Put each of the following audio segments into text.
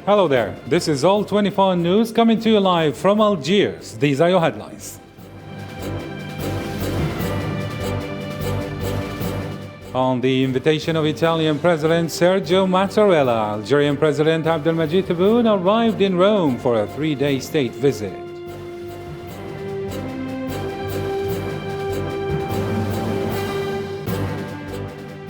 Hello there, this is All 24 News coming to you live from Algiers. These are your headlines. On the invitation of Italian President Sergio Mattarella, Algerian President Abdelmajid Tebboune arrived in Rome for a 3-day state visit.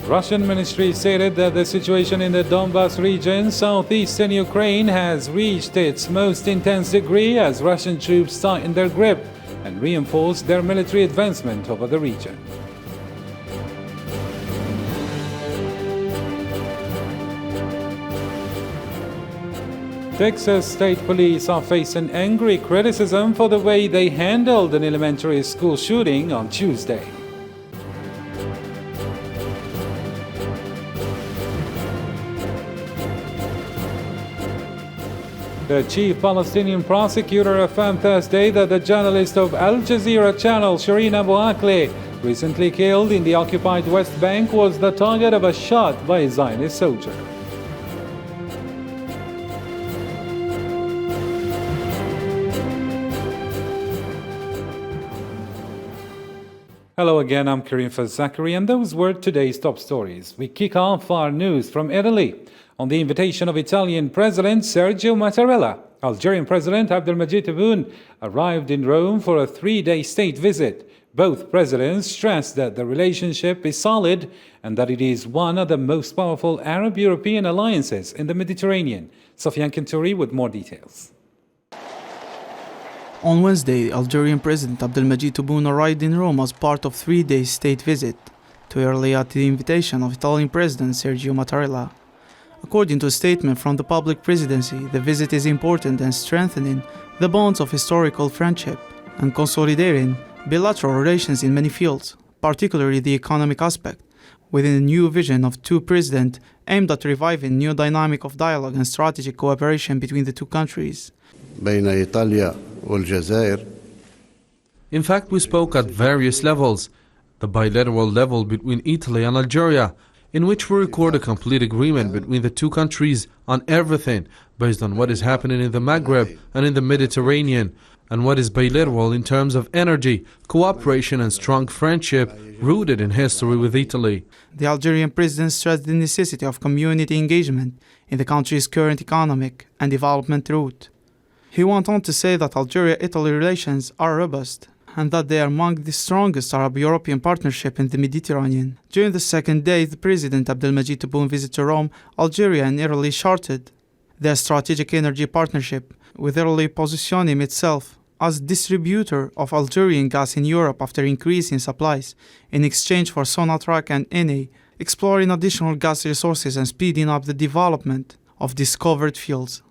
Russian ministry stated that the situation in the Donbas region, southeastern Ukraine, has reached its most intense degree as Russian troops tighten their grip and reinforce their military advancement over the region. Texas state police are facing angry criticism for the way they handled an elementary school shooting on Tuesday. The chief Palestinian prosecutor affirmed Thursday that the journalist of Al Jazeera channel Shireen Abu Akleh, recently killed in the occupied West Bank, was the target of a shot by a Zionist soldier. Hello again, I'm Karim Fazakari, and those were today's top stories. We kick off our news from Italy. On the invitation of Italian President Sergio Mattarella, Algerian President Abdelmajid Tebboune arrived in Rome for a 3-day state visit. Both presidents stressed that the relationship is solid and that it is one of the most powerful Arab-European alliances in the Mediterranean. Sofiane Kenturi with more details. On Wednesday, Algerian President Abdelmajid Tebboune arrived in Rome as part of a 3-day state visit, too early at the invitation of Italian President Sergio Mattarella. According to a statement from the public presidency, the visit is important in strengthening the bonds of historical friendship and consolidating bilateral relations in many fields, particularly the economic aspect, within a new vision of two presidents aimed at reviving new dynamic of dialogue and strategic cooperation between the two countries. بين إيطاليا والجزائر. In fact, we spoke at various levels. The bilateral level between Italy and Algeria, in which we record a complete agreement between the two countries on everything based on what is happening in the Maghreb and in the Mediterranean, and what is bilateral in terms of energy, cooperation and strong friendship rooted in history with Italy. The Algerian president stressed the necessity of community engagement in the country's current economic and development route. He went on to say that Algeria-Italy relations are robust and that they are among the strongest Arab-European partnership in the Mediterranean. During the second day, the President Abdelmajid Tebboune visited Rome, Algeria and Italy charted their strategic energy partnership, with Italy positioning itself as distributor of Algerian gas in Europe after increasing supplies in exchange for Sonatrach and Eni, exploring additional gas resources and speeding up the development of discovered fields.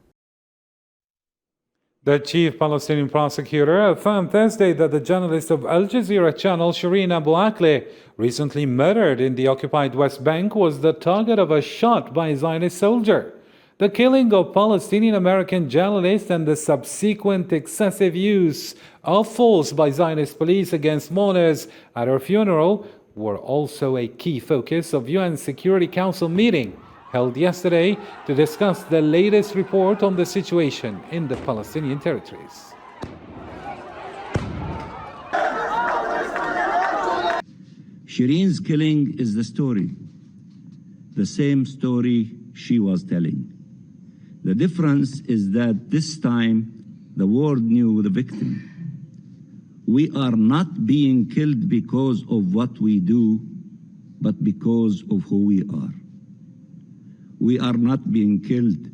The chief Palestinian prosecutor affirmed Thursday that the journalist of Al Jazeera channel Shireen Abu Akleh, recently murdered in the occupied West Bank, was the target of a shot by a Zionist soldier. The killing of Palestinian-American journalist and the subsequent excessive use of force by Zionist police against mourners at her funeral were also a key focus of UN Security Council meeting held yesterday to discuss the latest report on the situation in the Palestinian territories. Shireen's killing is the story, the same story she was telling. The difference is that this time the world knew the victim. We are not being killed because of what we do, but because of who we are. We are not being killed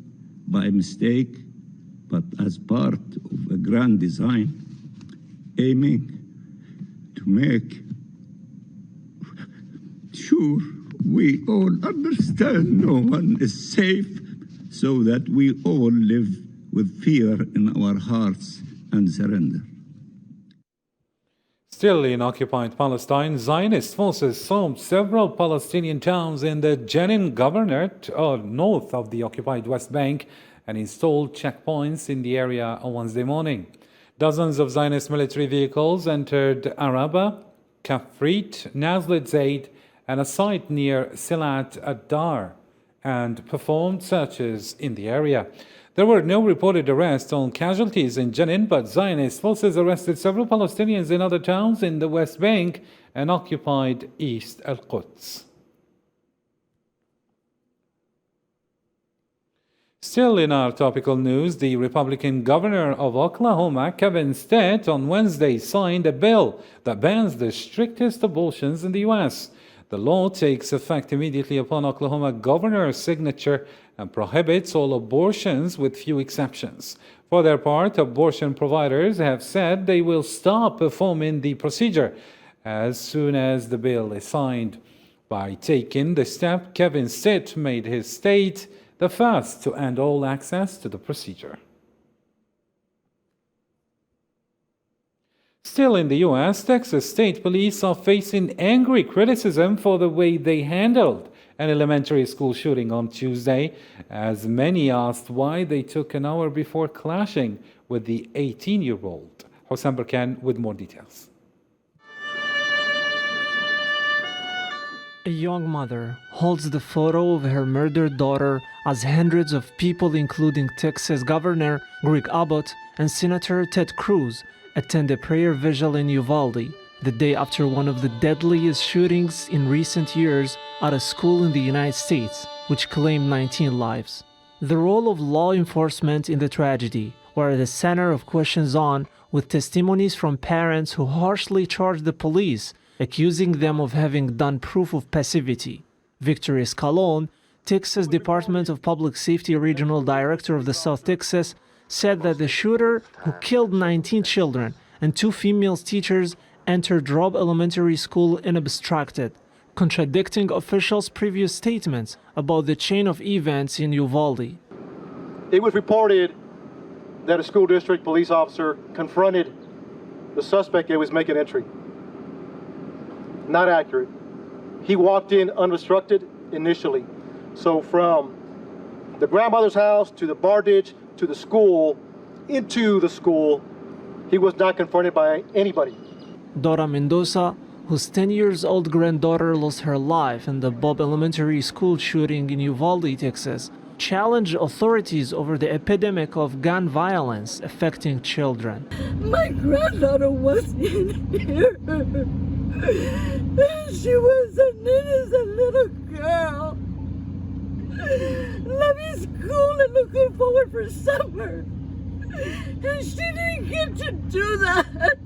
by mistake, but as part of a grand design, aiming to make sure we all understand no one is safe, so that we all live with fear in our hearts and surrender. Still in occupied Palestine, Zionist forces stormed several Palestinian towns in the Jenin Governorate, north of the occupied West Bank, and installed checkpoints in the area on Wednesday morning. Dozens of Zionist military vehicles entered Araba, Kafrit, Nazlet Zaid, and a site near Silat ad-Dar, and performed searches in the area. There were no reported arrests or casualties in Jenin, but Zionist forces arrested several Palestinians in other towns in the West Bank and occupied East al-Quds. Still in our topical news, the Republican governor of Oklahoma, Kevin Stitt, on Wednesday signed a bill that bans the strictest abortions in the U.S. The law takes effect immediately upon Oklahoma governor's signature and prohibits all abortions with few exceptions. For their part, abortion providers have said they will stop performing the procedure as soon as the bill is signed. By taking the step, Kevin Stitt made his state the first to end all access to the procedure. Still in the U.S., Texas state police are facing angry criticism for the way they handled an elementary school shooting on Tuesday, as many asked why they took an hour before clashing with the 18-year-old. Hosam Burkan with more details. A young mother holds the photo of her murdered daughter as hundreds of people, including Texas Governor Greg Abbott and Senator Ted Cruz, attend a prayer vigil in Uvalde, the day after one of the deadliest shootings in recent years at a school in the United States, which claimed 19 lives. The role of law enforcement in the tragedy were at the center of questions on, with testimonies from parents who harshly charged the police, accusing them of having done proof of passivity. Victor Escalon, Texas Department of Public Safety Regional Director of the South Texas, said that the shooter, who killed 19 children and 2 female teachers, entered Robb Elementary School unobstructed, contradicting officials' previous statements about the chain of events in Uvalde. It was reported that a school district police officer confronted the suspect that was making entry. Not accurate. He walked in unobstructed initially. So from the grandmother's house to the bar ditch to the school, into the school, he was not confronted by anybody. Dora Mendoza, whose 10-year-old granddaughter lost her life in the Bob Elementary School shooting in Uvalde, Texas, challenged authorities over the epidemic of gun violence affecting children. My granddaughter was in here. She was an innocent little girl. Loving school and looking forward for summer. And she didn't get to do that.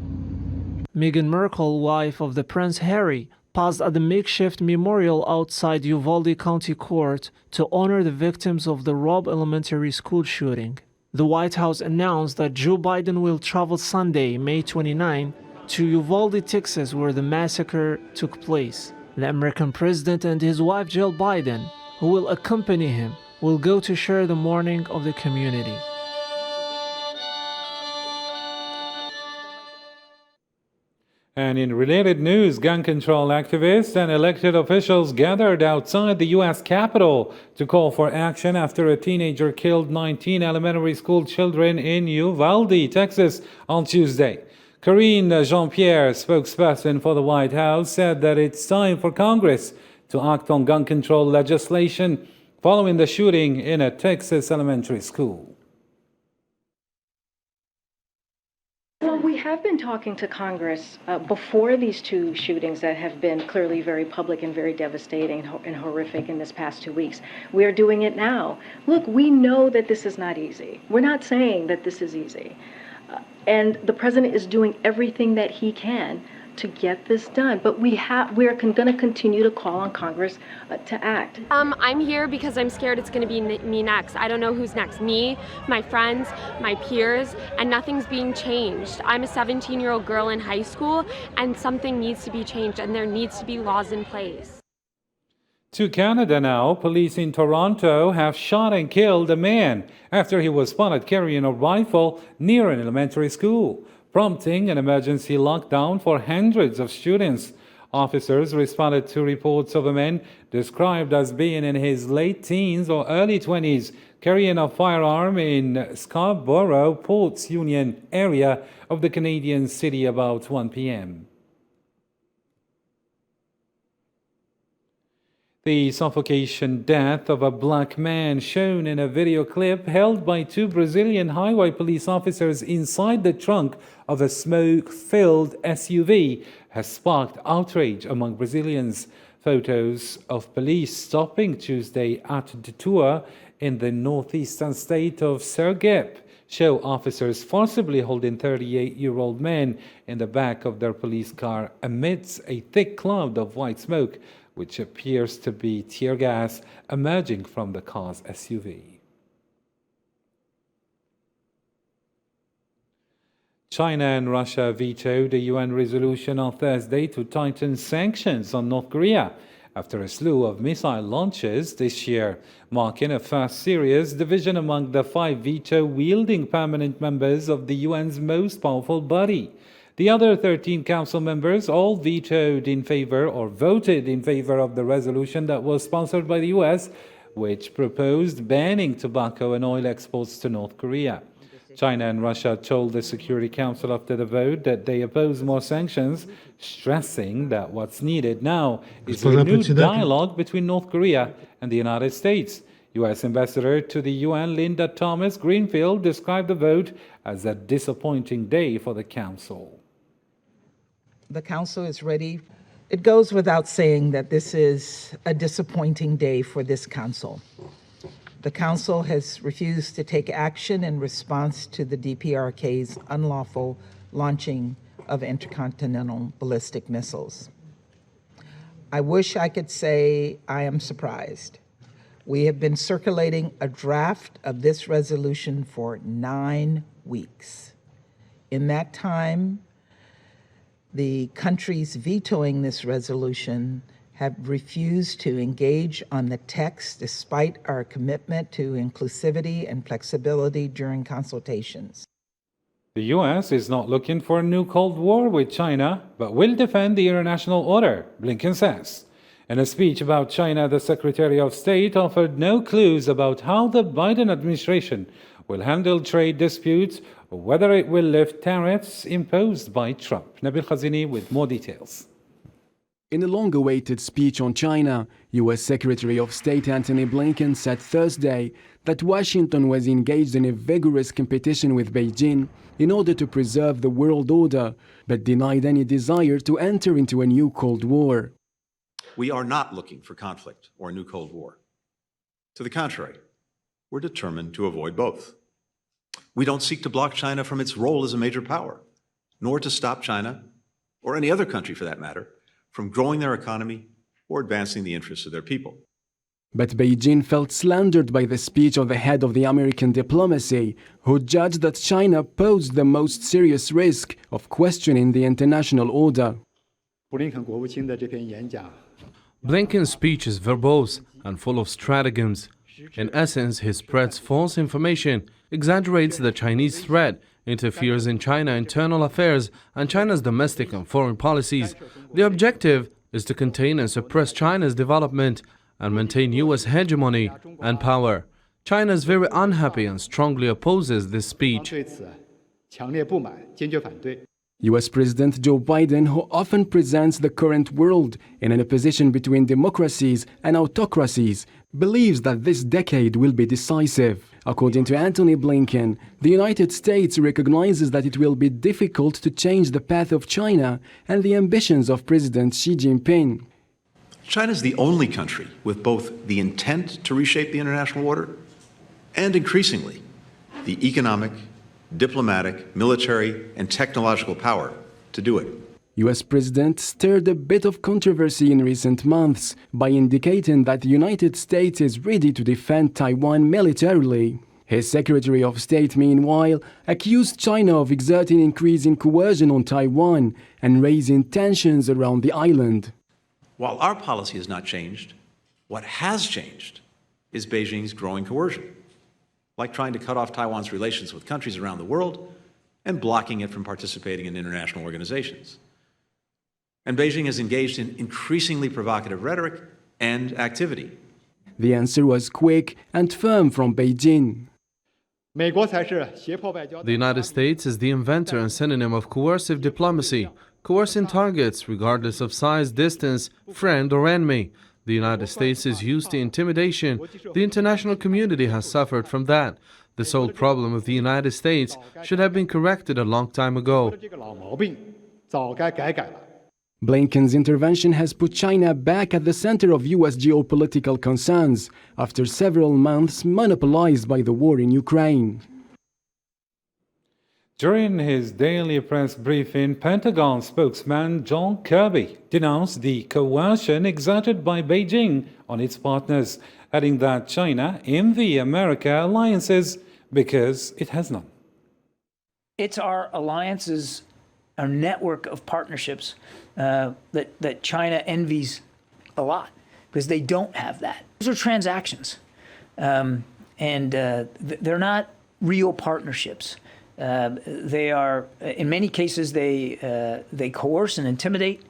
Meghan Markle, wife of the Prince Harry, paused at the makeshift memorial outside Uvalde County Court to honor the victims of the Robb Elementary School shooting. The White House announced that Joe Biden will travel Sunday, May 29, to Uvalde, Texas, where the massacre took place. The American president and his wife Jill Biden, who will accompany him, will go to share the mourning of the community. And in related news, gun control activists and elected officials gathered outside the U.S. Capitol to call for action after a teenager killed 19 elementary school children in Uvalde, Texas, on Tuesday. Karine Jean-Pierre, spokesperson for the White House, said that it's time for Congress to act on gun control legislation following the shooting in a Texas elementary school. Well, we have been talking to Congress before these 2 shootings that have been clearly very public and very devastating and horrific in this past 2 weeks. We are doing it now. Look, we know that this is not easy. We're not saying that this is easy. And the president is doing everything that he can to get this done. But we are going to continue to call on Congress to act. I'm here because I'm scared it's going to be me next. I don't know who's next. Me, my friends, my peers, and nothing's being changed. I'm a 17-year-old girl in high school, and something needs to be changed, and there needs to be laws in place. To Canada now, police in Toronto have shot and killed a man after he was spotted carrying a rifle near an elementary school, prompting an emergency lockdown for hundreds of students. Officers responded to reports of a man described as being in his late teens or early 20s, carrying a firearm in Scarborough Ports Union area of the Canadian city about 1 p.m. The suffocation death of a black man shown in a video clip held by two Brazilian highway police officers inside the trunk of a smoke-filled SUV has sparked outrage among Brazilians. Photos of police stopping Tuesday at Detour in the northeastern state of Sergipe show officers forcibly holding 38-year-old men in the back of their police car amidst a thick cloud of white smoke, which appears to be tear gas emerging from the car's SUV. China and Russia vetoed a UN resolution on Thursday to tighten sanctions on North Korea after a slew of missile launches this year, marking a first serious division among the 5 veto-wielding permanent members of the UN's most powerful body. The other 13 council members all vetoed in favor or voted in favor of the resolution that was sponsored by the US, which proposed banning tobacco and oil exports to North Korea. China and Russia told the Security Council after the vote that they oppose more sanctions, stressing that what's needed now is a renewed dialogue between North Korea and the United States. U.S. Ambassador to the UN Linda Thomas-Greenfield described the vote as a disappointing day for the Council. The Council is ready. It goes without saying that this is a disappointing day for this Council. The Council has refused to take action in response to the DPRK's unlawful launching of intercontinental ballistic missiles. I wish I could say I am surprised. We have been circulating a draft of this resolution for 9 weeks. In that time, the countries vetoing this resolution have refused to engage on the text despite our commitment to inclusivity and flexibility during consultations. The U.S. is not looking for a new Cold War with China, but will defend the international order, Blinken says. In a speech about China, the Secretary of State offered no clues about how the Biden administration will handle trade disputes or whether it will lift tariffs imposed by Trump. Nabil Khazini with more details. In a long-awaited speech on China, U.S. Secretary of State Antony Blinken said Thursday that Washington was engaged in a vigorous competition with Beijing in order to preserve the world order, but denied any desire to enter into a new Cold War. We are not looking for conflict or a new Cold War. To the contrary, we're determined to avoid both. We don't seek to block China from its role as a major power, nor to stop China, or any other country for that matter, from growing their economy or advancing the interests of their people. But Beijing felt slandered by the speech of the head of the American diplomacy, who judged that China posed the most serious risk of questioning the international order. Blinken's speech is verbose and full of stratagems. In essence, he spreads false information, exaggerates the Chinese threat, interferes in China's internal affairs and China's domestic and foreign policies. The objective is to contain and suppress China's development and maintain U.S. hegemony and power. China is very unhappy and strongly opposes this speech. U.S. President Joe Biden, who often presents the current world in an opposition between democracies and autocracies, believes that this decade will be decisive. According to Antony Blinken, the United States recognizes that it will be difficult to change the path of China and the ambitions of President Xi Jinping. China is the only country with both the intent to reshape the international order and, increasingly, the economic, diplomatic, military, and technological power to do it. U.S. President stirred a bit of controversy in recent months by indicating that the United States is ready to defend Taiwan militarily. His Secretary of State, meanwhile, accused China of exerting increasing coercion on Taiwan and raising tensions around the island. While our policy has not changed, what has changed is Beijing's growing coercion, like trying to cut off Taiwan's relations with countries around the world and blocking it from participating in international organizations. And Beijing has engaged in increasingly provocative rhetoric and activity. The answer was quick and firm from Beijing. The United States is the inventor and synonym of coercive diplomacy, coercing targets regardless of size, distance, friend or enemy. The United States is used to intimidation. The international community has suffered from that. This whole problem of the United States should have been corrected a long time ago. Blinken's intervention has put China back at the center of U.S. geopolitical concerns after several months monopolized by the war in Ukraine. During his daily press briefing, Pentagon spokesman John Kirby denounced the coercion exerted by Beijing on its partners, adding that China envies America alliances because it has none. It's our alliances, our network of partnerships that China envies a lot because they don't have that. Those are transactions, and they're not real partnerships. They are, in many cases, they coerce and intimidate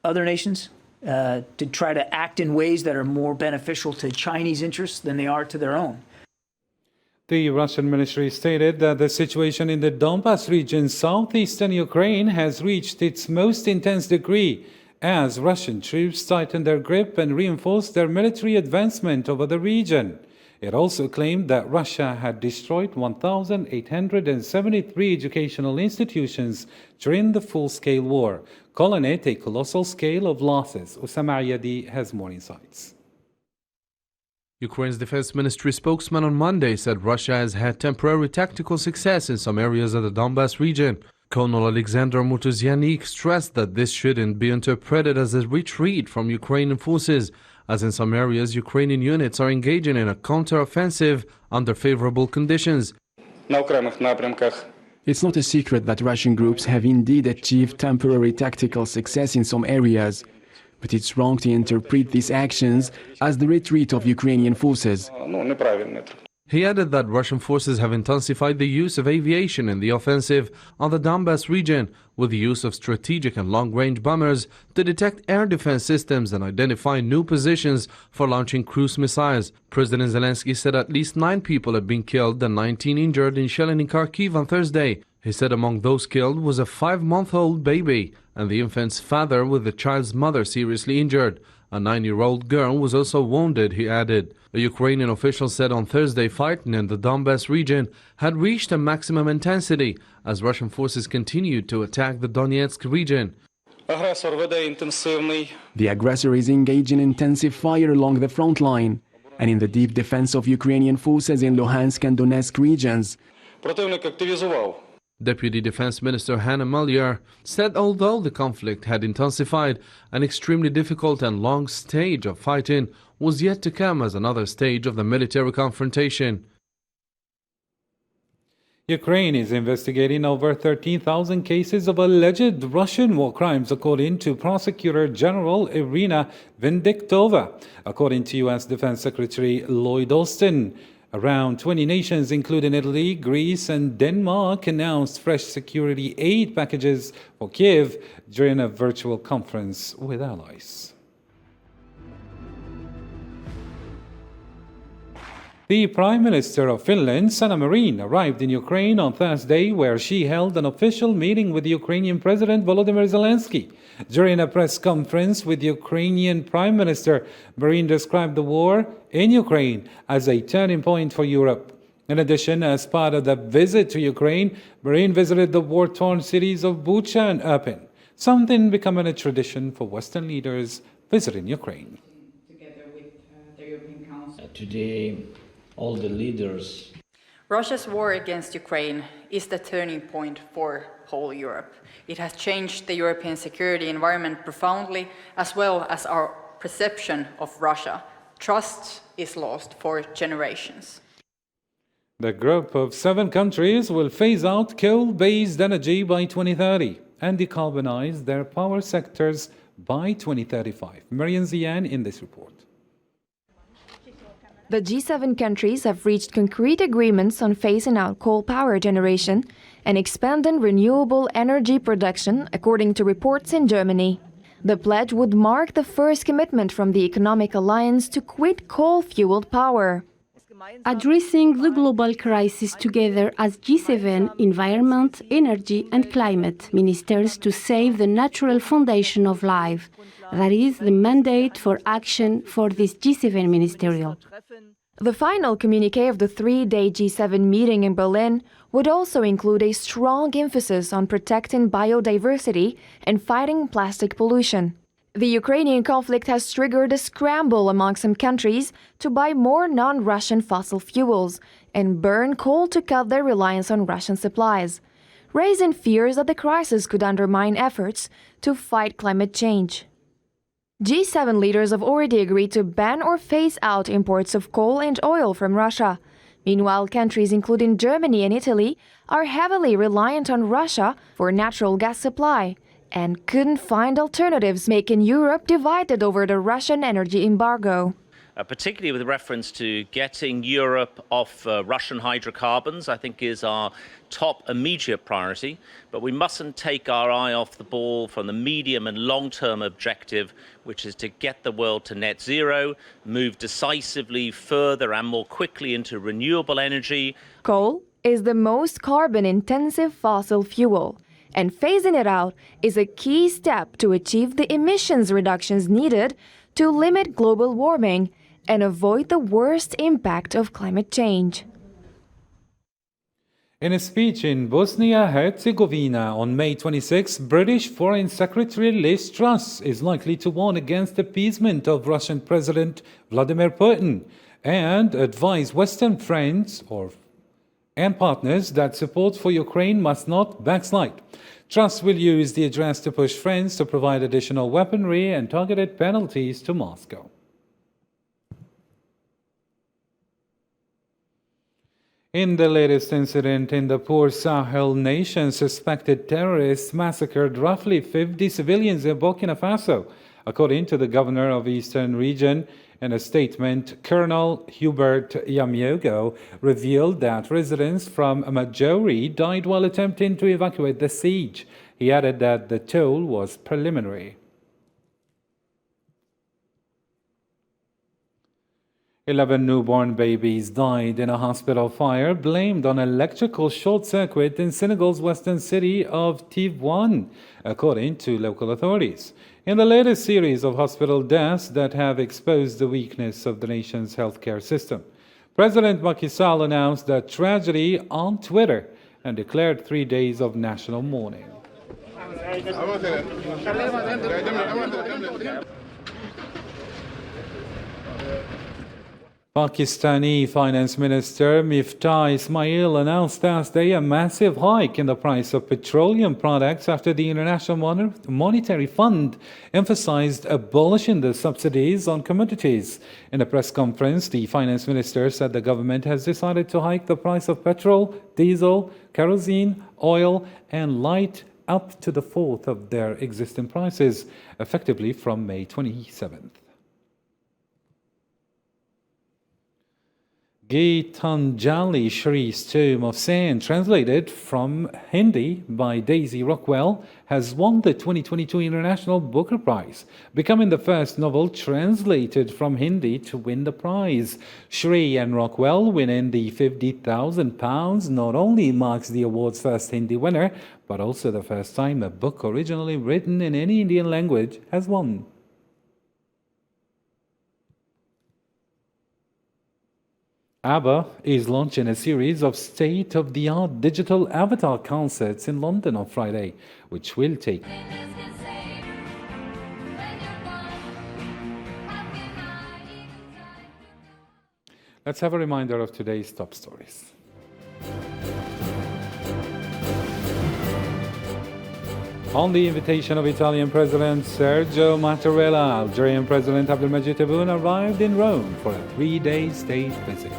other nations to try to act in ways that are more beneficial to Chinese interests than they are to their own. The Russian ministry stated that the situation in the Donbas region, southeastern Ukraine, has reached its most intense degree as Russian troops tighten their grip and reinforce their military advancement over the region. It also claimed that Russia had destroyed 1,873 educational institutions during the full-scale war, calling it a colossal scale of losses. Usama Ayadi has more insights. Ukraine's defense ministry spokesman on Monday said Russia has had temporary tactical success in some areas of the Donbas region. Colonel Alexander Mutuzyanik stressed that this shouldn't be interpreted as a retreat from Ukrainian forces, as in some areas Ukrainian units are engaging in a counter-offensive under favorable conditions. It's not a secret that Russian groups have indeed achieved temporary tactical success in some areas, but it's wrong to interpret these actions as the retreat of Ukrainian forces. He added that Russian forces have intensified the use of aviation in the offensive on the Donbas region, with the use of strategic and long-range bombers to detect air defense systems and identify new positions for launching cruise missiles. President Zelensky said at least 9 people had been killed and 19 injured in shelling in Kharkiv on Thursday. He said among those killed was a 5-month-old baby and the infant's father, with the child's mother seriously injured. A 9-year-old girl was also wounded, he added. A Ukrainian official said on Thursday fighting in the Donbas region had reached a maximum intensity as Russian forces continued to attack the Donetsk region. The aggressor is engaging in intensive fire along the front line and in the deep defense of Ukrainian forces in Luhansk and Donetsk regions. Deputy Defense Minister Hanna Maliar said although the conflict had intensified, an extremely difficult and long stage of fighting was yet to come as another stage of the military confrontation. Ukraine is investigating over 13,000 cases of alleged Russian war crimes, according to Prosecutor General Irina Venediktova. According to U.S. Defense Secretary Lloyd Austin, around 20 nations, including Italy, Greece, and Denmark, announced fresh security aid packages for Kiev during a virtual conference with allies. The Prime Minister of Finland, Sanna Marin, arrived in Ukraine on Thursday, where she held an official meeting with Ukrainian President Volodymyr Zelensky. During a press conference with the Ukrainian Prime Minister, Marin described the war in Ukraine as a turning point for Europe. In addition, as part of the visit to Ukraine, Marin visited the war-torn cities of Bucha and Irpin, something becoming a tradition for Western leaders visiting Ukraine. Together with the European Council. Today, all the leaders. Russia's war against Ukraine is the turning point for whole Europe. It has changed the European security environment profoundly, as well as our perception of Russia. Trust is lost for generations. The group of 7 countries will phase out coal-based energy by 2030 and decarbonize their power sectors by 2035. Marian Zian in this report. The G7 countries have reached concrete agreements on phasing out coal power generation and expanding renewable energy production, according to reports in Germany. The pledge would mark the first commitment from the economic alliance to quit coal-fueled power. addressing the global crisis together as G7 environment, energy and climate ministers to save the natural foundation of life. That is the mandate for action for this G7 ministerial. The final communiqué of the three-day G7 meeting in Berlin would also include a strong emphasis on protecting biodiversity and fighting plastic pollution. The Ukrainian conflict has triggered a scramble among some countries to buy more non-Russian fossil fuels and burn coal to cut their reliance on Russian supplies, raising fears that the crisis could undermine efforts to fight climate change. G7 leaders have already agreed to ban or phase out imports of coal and oil from Russia. Meanwhile, countries including Germany and Italy are heavily reliant on Russia for natural gas supply and couldn't find alternatives, making Europe divided over the Russian energy embargo. Particularly with reference to getting Europe off Russian hydrocarbons, I think is our top immediate priority. But we mustn't take our eye off the ball from the medium and long-term objective, which is to get the world to net zero, move decisively further and more quickly into renewable energy. Coal is the most carbon-intensive fossil fuel, and phasing it out is a key step to achieve the emissions reductions needed to limit global warming and avoid the worst impact of climate change. In a speech in Bosnia-Herzegovina on May 26, British Foreign Secretary Liz Truss is likely to warn against appeasement of Russian President Vladimir Putin and advise Western friends and partners that support for Ukraine must not backslide. Truss will use the address to push friends to provide additional weaponry and targeted penalties to Moscow. In the latest incident in the poor Sahel nation, suspected terrorists massacred roughly 50 civilians in Burkina Faso, according to the governor of the Eastern region. In a statement, Colonel Hubert Yamiogo revealed that residents from Majori died while attempting to evacuate the siege. He added that the toll was preliminary. 11 newborn babies died in a hospital fire blamed on electrical short circuit in Senegal's western city of Tivaouane, according to local authorities. In the latest series of hospital deaths that have exposed the weakness of the nation's healthcare system, President Macky Sall announced the tragedy on Twitter and declared 3 days of national mourning. Pakistani Finance Minister Miftah Ismail announced Thursday a massive hike in the price of petroleum products after the International Monetary Fund emphasized abolishing the subsidies on commodities. In a press conference, the Finance Minister said the government has decided to hike the price of petrol, diesel, kerosene, oil, and light up to the fourth of their existing prices, effectively from May 27th. Gitanjali Shri's Tomb of Sand, translated from Hindi by Daisy Rockwell, has won the 2022 International Booker Prize, becoming the first novel translated from Hindi to win the prize. Shri and Rockwell winning the £50,000 not only marks the award's first Hindi winner, but also the first time a book originally written in any Indian language has won. ABBA is launching a series of state-of-the-art digital avatar concerts in London on Friday, which will take. Let's have a reminder of today's top stories. On the invitation of Italian President Sergio Mattarella, Algerian President Abdelmadjid Tebboune arrived in Rome for a 3-day state visit.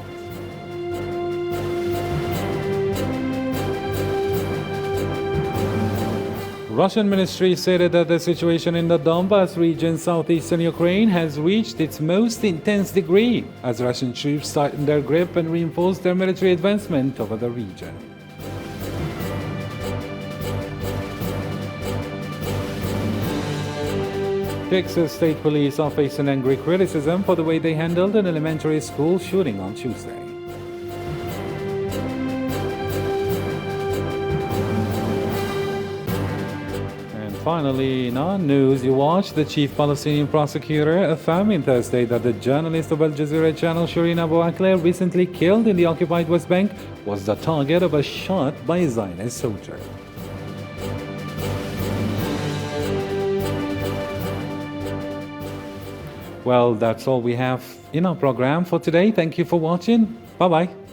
Russian ministry stated that the situation in the Donbas region, southeastern Ukraine, has reached its most intense degree as Russian troops tighten their grip and reinforce their military advancement over the region. Texas state police are facing angry criticism for the way they handled an elementary school shooting on Tuesday. And finally, in our news, you watched the chief Palestinian prosecutor affirming Thursday that the journalist of Al Jazeera channel Shireen Abu Akleh, recently killed in the occupied West Bank, was the target of a shot by a Zionist soldier. Well, that's all we have in our program for today. Thank you for watching. Bye-bye.